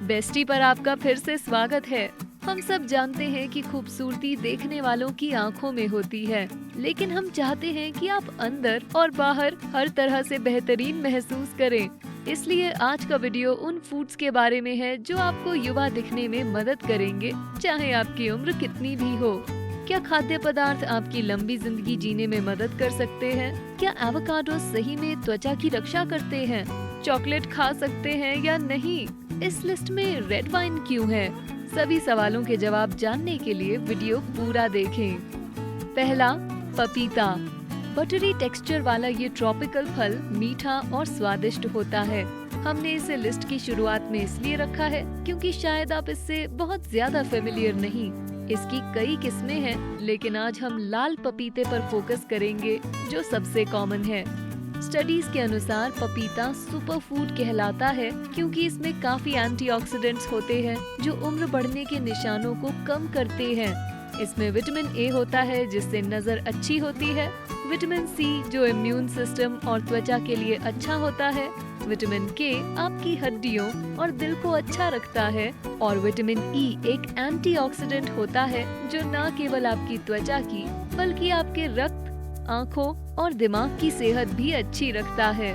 Bestie पर आपका फिर से स्वागत है। हम सब जानते हैं कि खूबसूरती देखने वालों की आंखों में होती है, लेकिन हम चाहते हैं कि आप अंदर और बाहर हर तरह से बेहतरीन महसूस करें। इसलिए आज का वीडियो उन फूड्स के बारे में है जो आपको युवा दिखने में मदद करेंगे, चाहे आपकी उम्र कितनी भी हो। क्या खाद्य पदार्थ आपकी लंबी जिंदगी जीने में मदद कर सकते हैं? क्या एवोकाडो सही में त्वचा की रक्षा करते हैं? चॉकलेट खा सकते हैं या नहीं? इस लिस्ट में रेड वाइन क्यों है? सभी सवालों के जवाब जानने के लिए वीडियो पूरा देखें। पहला, पपीता। बटरी टेक्सचर वाला ये ट्रॉपिकल फल मीठा और स्वादिष्ट होता है। हमने इसे लिस्ट की शुरुआत में इसलिए रखा है क्योंकि शायद आप इससे बहुत ज्यादा फेमिलियर नहीं। इसकी कई किस्में हैं, लेकिन आज हम लाल पपीते पर फोकस करेंगे जो सबसे कॉमन है। स्टडीज के अनुसार पपीता सुपर फूड कहलाता है क्योंकि इसमें काफी एंटीऑक्सीडेंट्स होते हैं जो उम्र बढ़ने के निशानों को कम करते हैं। इसमें विटामिन ए होता है जिससे नजर अच्छी होती है, विटामिन सी जो इम्यून सिस्टम और त्वचा के लिए अच्छा होता है, विटामिन के आपकी हड्डियों और दिल को अच्छा रखता है, और विटामिन ई एक एंटीऑक्सीडेंट होता है जो न केवल आपकी त्वचा की बल्कि आपके रक्त, आँखों और दिमाग की सेहत भी अच्छी रखता है।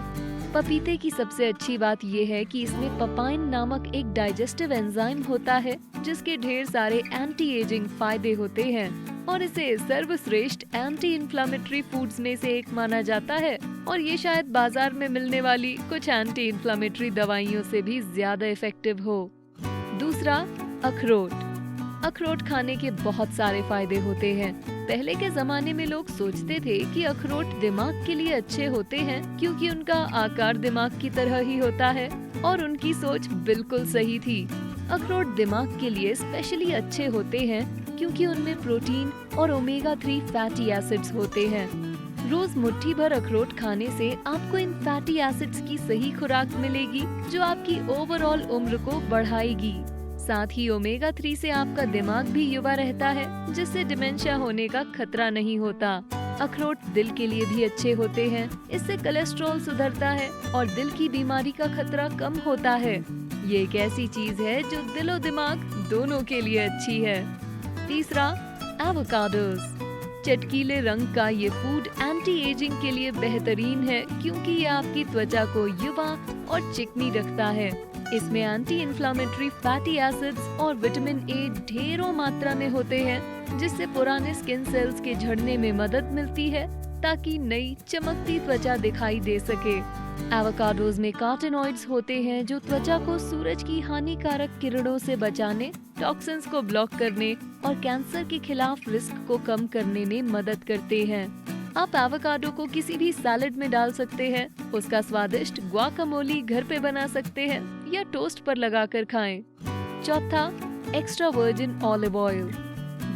पपीते की सबसे अच्छी बात यह है कि इसमें पपाइन नामक एक डाइजेस्टिव एंजाइम होता है जिसके ढेर सारे एंटी एजिंग फायदे होते हैं और इसे सर्वश्रेष्ठ एंटी इन्फ्लामेटरी फूड्स में से एक माना जाता है, और ये शायद बाजार में मिलने वाली कुछ एंटी इन्फ्लामेटरी दवाइयों से भी ज्यादा इफेक्टिव हो। दूसरा, अखरोट। अखरोट खाने के बहुत सारे फायदे होते हैं। पहले के जमाने में लोग सोचते थे कि अखरोट दिमाग के लिए अच्छे होते हैं क्योंकि उनका आकार दिमाग की तरह ही होता है, और उनकी सोच बिल्कुल सही थी। अखरोट दिमाग के लिए स्पेशली अच्छे होते हैं क्योंकि उनमें प्रोटीन और ओमेगा 3 फैटी एसिड्स होते हैं। रोज मुट्ठी भर अखरोट खाने से आपको इन फैटी एसिड्स की सही खुराक मिलेगी जो आपकी ओवरऑल उम्र को बढ़ाएगी। साथ ही ओमेगा 3 से आपका दिमाग भी युवा रहता है जिससे डिमेंशिया होने का खतरा नहीं होता। अखरोट दिल के लिए भी अच्छे होते हैं, इससे कोलेस्ट्रॉल सुधरता है और दिल की बीमारी का खतरा कम होता है। ये एक ऐसी चीज है जो दिल और दिमाग दोनों के लिए अच्छी है। तीसरा, एवोकाडोस। चटकीले रंग का ये फूड एंटी एजिंग के लिए बेहतरीन है क्योंकि ये आपकी त्वचा को युवा और चिकनी रखता है। इसमें एंटी इन्फ्लामेटरी फैटी एसिड्स और विटामिन ए ढेरों मात्रा में होते हैं जिससे पुराने स्किन सेल्स के झड़ने में मदद मिलती है ताकि नई चमकती त्वचा दिखाई दे सके। एवोकाडोज में कार्टिनॉइड्स होते हैं जो त्वचा को सूरज की हानिकारक किरणों से बचाने, टॉक्सिन्स को ब्लॉक करने और कैंसर के खिलाफ रिस्क को कम करने में मदद करते हैं। आप एवोकाडो को किसी भी सैलेड में डाल सकते हैं, उसका स्वादिष्ट गुआकामोली घर पे बना सकते हैं या टोस्ट पर लगाकर खाएं। चौथा, एक्स्ट्रा वर्जिन ऑलिव ऑयल।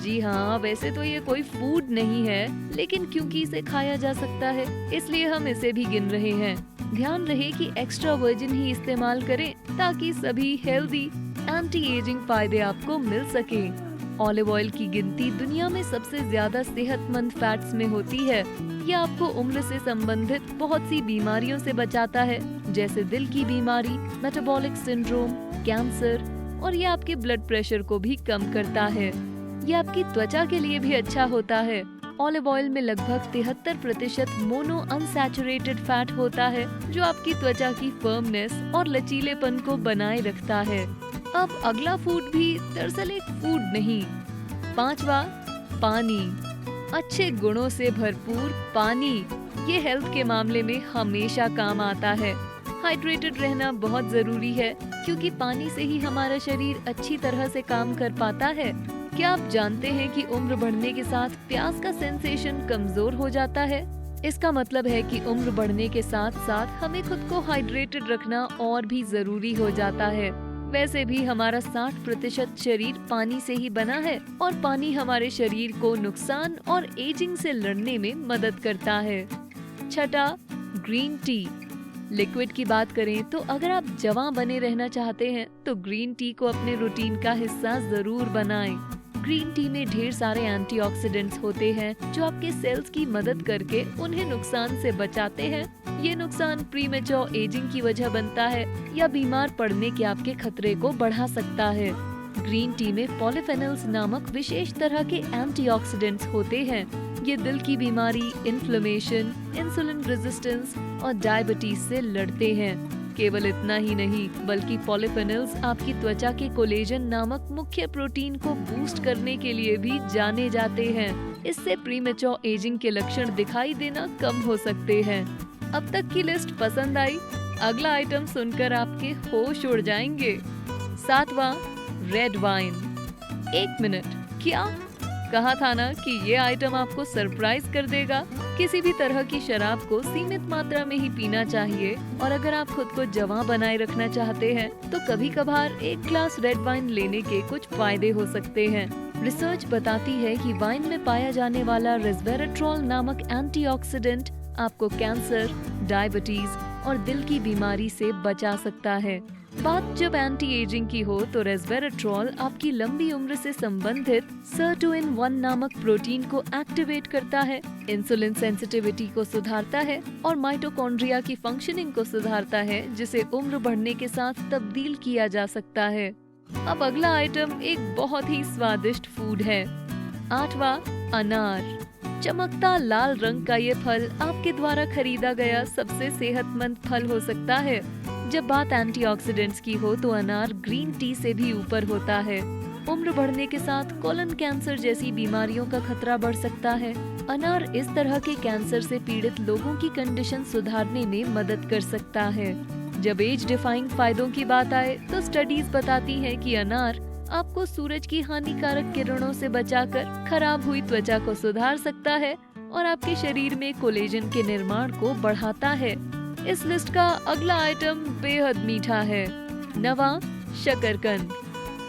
जी हाँ, वैसे तो ये कोई फूड नहीं है, लेकिन क्योंकि इसे खाया जा सकता है इसलिए हम इसे भी गिन रहे हैं। ध्यान रहे कि एक्स्ट्रा वर्जिन ही इस्तेमाल करें ताकि सभी हेल्दी एंटी एजिंग फायदे आपको मिल सके। ऑलिव ऑयल की गिनती दुनिया में सबसे ज्यादा सेहतमंद फैट्स में होती है। यह आपको उम्र से संबंधित बहुत सी बीमारियों से बचाता है जैसे दिल की बीमारी, मेटाबॉलिक सिंड्रोम, कैंसर, और यह आपके ब्लड प्रेशर को भी कम करता है। यह आपकी त्वचा के लिए भी अच्छा होता है। ऑलिव ऑयल में लगभग 73% मोनो अनसैचुरेटेड फैट होता है जो आपकी त्वचा की फर्मनेस और लचीलेपन को बनाए रखता है। अब अगला फूड भी दरअसल एक फूड नहीं। पांचवा, पानी। अच्छे गुणों से भरपूर पानी, ये हेल्थ के मामले में हमेशा काम आता है। हाइड्रेटेड रहना बहुत जरूरी है क्योंकि पानी से ही हमारा शरीर अच्छी तरह से काम कर पाता है। क्या आप जानते हैं कि उम्र बढ़ने के साथ प्यास का सेंसेशन कमजोर हो जाता है? इसका मतलब है कि उम्र बढ़ने के साथ साथ हमें खुद को हाइड्रेटेड रखना और भी जरूरी हो जाता है। वैसे भी हमारा 60% शरीर पानी से ही बना है और पानी हमारे शरीर को नुकसान और एजिंग से लड़ने में मदद करता है। छठा, ग्रीन टी। लिक्विड की बात करें तो अगर आप जवां बने रहना चाहते हैं तो ग्रीन टी को अपने रूटीन का हिस्सा जरूर बनाएं। ग्रीन टी में ढेर सारे एंटीऑक्सीडेंट्स होते हैं जो आपके सेल्स की मदद करके उन्हें नुकसान से बचाते हैं। ये नुकसान प्रीमेच्योर एजिंग की वजह बनता है या बीमार पड़ने के आपके खतरे को बढ़ा सकता है। ग्रीन टी में पॉलीफेनोल्स नामक विशेष तरह के एंटीऑक्सीडेंट्स होते हैं। ये दिल की बीमारी, इन्फ्लेमेशन, इंसुलिन रेजिस्टेंस और डायबिटीज से लड़ते हैं। केवल इतना ही नहीं बल्कि पॉलीफेनोल्स आपकी त्वचा के कोलेजन नामक मुख्य प्रोटीन को बूस्ट करने के लिए भी जाने जाते हैं। इससे प्रीमेच्योर एजिंग के लक्षण दिखाई देना कम हो सकते हैं। अब तक की लिस्ट पसंद आई? अगला आइटम सुनकर आपके होश उड़ जाएंगे। 7वां, रेड वाइन। 1 मिनट, क्या कहा था ना कि ये आइटम आपको सरप्राइज कर देगा। किसी भी तरह की शराब को सीमित मात्रा में ही पीना चाहिए और अगर आप खुद को जवां बनाए रखना चाहते हैं तो कभी कभार 1 ग्लास रेड वाइन लेने के कुछ फायदे हो सकते हैं। रिसर्च बताती है कि वाइन में पाया जाने वाला रेस्वेराट्रोल नामक एंटीऑक्सीडेंट आपको कैंसर, डायबिटीज और दिल की बीमारी से बचा सकता है। बात जब एंटी एजिंग की हो तो रेस्वेराट्रोल आपकी लंबी उम्र से संबंधित SIRTUIN-1 नामक प्रोटीन को एक्टिवेट करता है, इंसुलिन सेंसिटिविटी को सुधारता है और माइटोकॉन्ड्रिया की फंक्शनिंग को सुधारता है, जिसे उम्र बढ़ने के साथ तब्दील किया जा सकता है। अब अगला आइटम एक बहुत ही स्वादिष्ट फूड है। 8वां, अनार। चमकता लाल रंग का ये फल आपके द्वारा खरीदा गया सबसे सेहतमंद फल हो सकता है। जब बात एंटीऑक्सीडेंट्स की हो तो अनार ग्रीन टी से भी ऊपर होता है। उम्र बढ़ने के साथ कोलन कैंसर जैसी बीमारियों का खतरा बढ़ सकता है। अनार इस तरह के कैंसर से पीड़ित लोगों की कंडीशन सुधारने में मदद कर सकता है। जब एज डिफाइंग फायदों की बात आए तो स्टडीज बताती हैं कि अनार आपको सूरज की हानिकारक किरणों से बचाकर खराब हुई त्वचा को सुधार सकता है और आपके शरीर में कोलेजन के निर्माण को बढ़ाता है। इस लिस्ट का अगला आइटम बेहद मीठा है। 9वां, शकरकंद।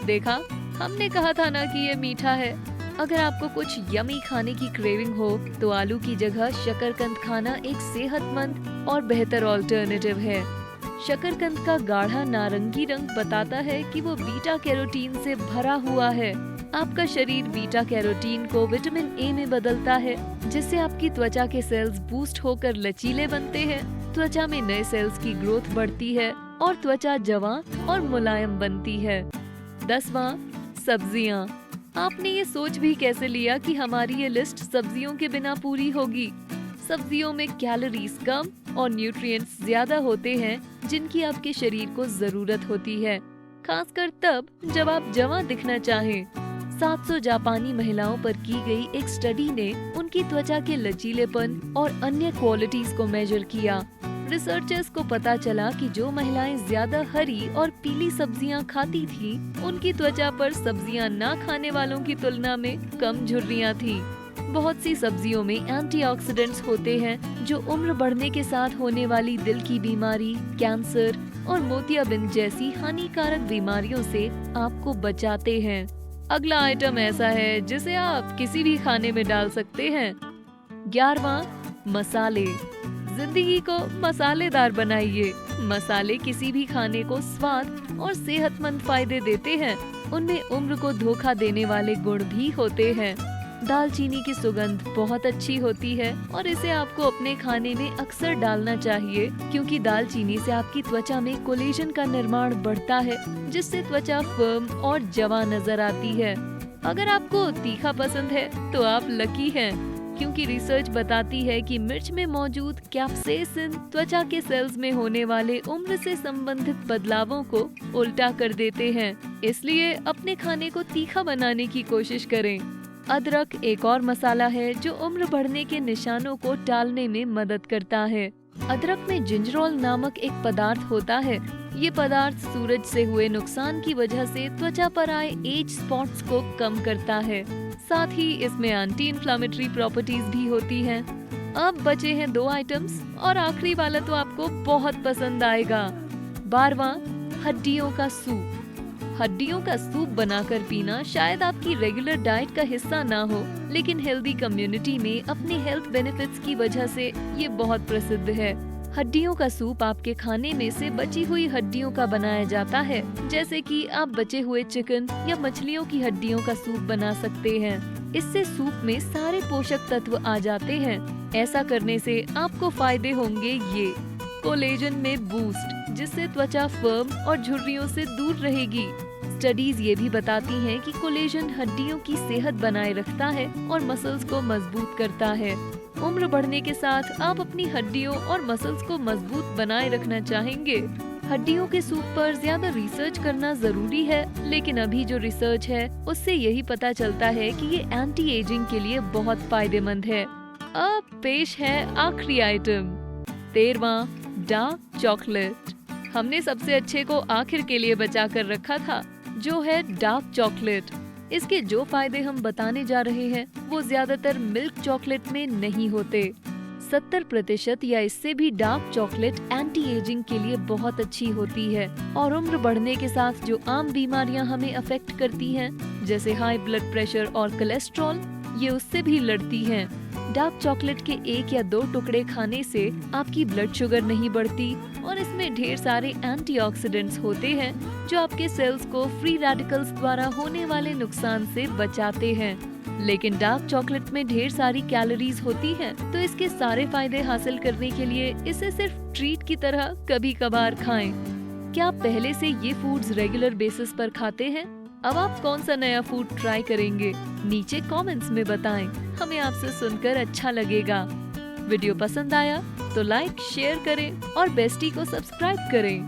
देखा, हमने कहा था ना कि ये मीठा है। अगर आपको कुछ यमी खाने की क्रेविंग हो तो आलू की जगह शकरकंद खाना एक सेहतमंद और बेहतर ऑल्टरनेटिव है। शकरकंद का गाढ़ा नारंगी रंग बताता है कि वो बीटा कैरोटीन से भरा हुआ है। आपका शरीर बीटा कैरोटीन को विटामिन ए में बदलता है, जिससे आपकी त्वचा के सेल्स बूस्ट होकर लचीले बनते हैं। त्वचा में नए सेल्स की ग्रोथ बढ़ती है और त्वचा जवां और मुलायम बनती है। 10वां, सब्जियां। आपने ये सोच भी कैसे लिया कि हमारी ये लिस्ट सब्जियों के बिना पूरी होगी? सब्जियों में कैलोरीज कम और न्यूट्रिएंट्स ज्यादा होते हैं जिनकी आपके शरीर को जरूरत होती है, खासकर तब जब आप जवां दिखना चाहें। 700 जापानी महिलाओं पर की गई एक स्टडी ने उनकी त्वचा के लचीलेपन और अन्य क्वालिटीज को मेजर किया। रिसर्चर्स को पता चला कि जो महिलाएं ज्यादा हरी और पीली सब्जियां खाती थी, उनकी त्वचा पर सब्जियां ना खाने वालों की तुलना में कम झुर्रियां थी। बहुत सी सब्जियों में एंटीऑक्सीडेंट्स होते हैं जो उम्र बढ़ने के साथ होने वाली दिल की बीमारी, कैंसर और मोतियाबिंद जैसी हानिकारक बीमारियों से आपको बचाते हैं। अगला आइटम ऐसा है जिसे आप किसी भी खाने में डाल सकते हैं। 11वां, मसाले। जिंदगी को मसालेदार बनाइए। मसाले किसी भी खाने को स्वाद और सेहतमंद फायदे देते हैं। उनमें उम्र को धोखा देने वाले गुण भी होते हैं। दालचीनी की सुगंध बहुत अच्छी होती है और इसे आपको अपने खाने में अक्सर डालना चाहिए, क्योंकि दालचीनी से आपकी त्वचा में कोलेजन का निर्माण बढ़ता है, जिससे त्वचा फर्म और जवां नजर आती है। अगर आपको तीखा पसंद है तो आप लकी हैं, क्योंकि रिसर्च बताती है कि मिर्च में मौजूद कैप्सेसिन त्वचा के सेल्स में होने वाले उम्र से संबंधित बदलावों को उल्टा कर देते हैं। इसलिए अपने खाने को तीखा बनाने की कोशिश करें। अदरक एक और मसाला है जो उम्र बढ़ने के निशानों को टालने में मदद करता है। अदरक में जिंजरोल नामक एक पदार्थ होता है। ये पदार्थ सूरज से हुए नुकसान की वजह से त्वचा पर आए एज स्पॉट्स को कम करता है। साथ ही इसमें एंटी इन्फ्लेमेटरी प्रॉपर्टीज भी होती हैं। अब बचे हैं 2 आइटम्स और आखिरी वाला तो आपको बहुत पसंद आएगा। 12वां, हड्डियों का सूप। हड्डियों का सूप बनाकर पीना शायद आपकी रेगुलर डाइट का हिस्सा ना हो, लेकिन हेल्दी कम्युनिटी में अपने हेल्थ बेनिफिट्स की वजह से ये बहुत प्रसिद्ध है। हड्डियों का सूप आपके खाने में से बची हुई हड्डियों का बनाया जाता है, जैसे कि आप बचे हुए चिकन या मछलियों की हड्डियों का सूप बना सकते हैं। इससे सूप में सारे पोषक तत्व आ जाते हैं। ऐसा करने से आपको फायदे होंगे ये: कोलेजन में बूस्ट, जिससे त्वचा फर्म और झुर्रियों से दूर रहेगी। स्टडीज ये भी बताती हैं कि कोलेजन हड्डियों की सेहत बनाए रखता है और मसल्स को मजबूत करता है। उम्र बढ़ने के साथ आप अपनी हड्डियों और मसल्स को मजबूत बनाए रखना चाहेंगे। हड्डियों के सूप पर ज्यादा रिसर्च करना जरूरी है, लेकिन अभी जो रिसर्च है उससे यही पता चलता है कि ये एंटी एजिंग के लिए बहुत फायदेमंद है। अब पेश है आखिरी आइटम, 13वां डार्क चॉकलेट। हमने सबसे अच्छे को आखिर के लिए बचा कर रखा था, जो है डार्क चॉकलेट। इसके जो फायदे हम बताने जा रहे हैं वो ज्यादातर मिल्क चॉकलेट में नहीं होते। 70% या इससे भी डार्क चॉकलेट एंटी एजिंग के लिए बहुत अच्छी होती है और उम्र बढ़ने के साथ जो आम बीमारियां हमें अफेक्ट करती हैं, जैसे हाई ब्लड प्रेशर और कोलेस्ट्रॉल, ये उससे भी लड़ती हैं। डार्क चॉकलेट के 1 या 2 टुकड़े खाने से आपकी ब्लड शुगर नहीं बढ़ती और इसमें ढेर सारे एंटीऑक्सीडेंट्स होते हैं जो आपके सेल्स को फ्री रेडिकल्स द्वारा होने वाले नुकसान से बचाते हैं। लेकिन डार्क चॉकलेट में ढेर सारी कैलोरीज होती हैं, तो इसके सारे फायदे हासिल करने के लिए इसे सिर्फ ट्रीट की तरह कभी कभार खाएं। क्या आप पहले से ये फूड्स रेगुलर बेसिस पर खाते हैं? अब आप कौन सा नया फूड ट्राई करेंगे? नीचे कमेंट्स में बताएं, हमें आपसे सुनकर अच्छा लगेगा। वीडियो पसंद आया तो लाइक शेयर करें और बेस्टी को सब्सक्राइब करें।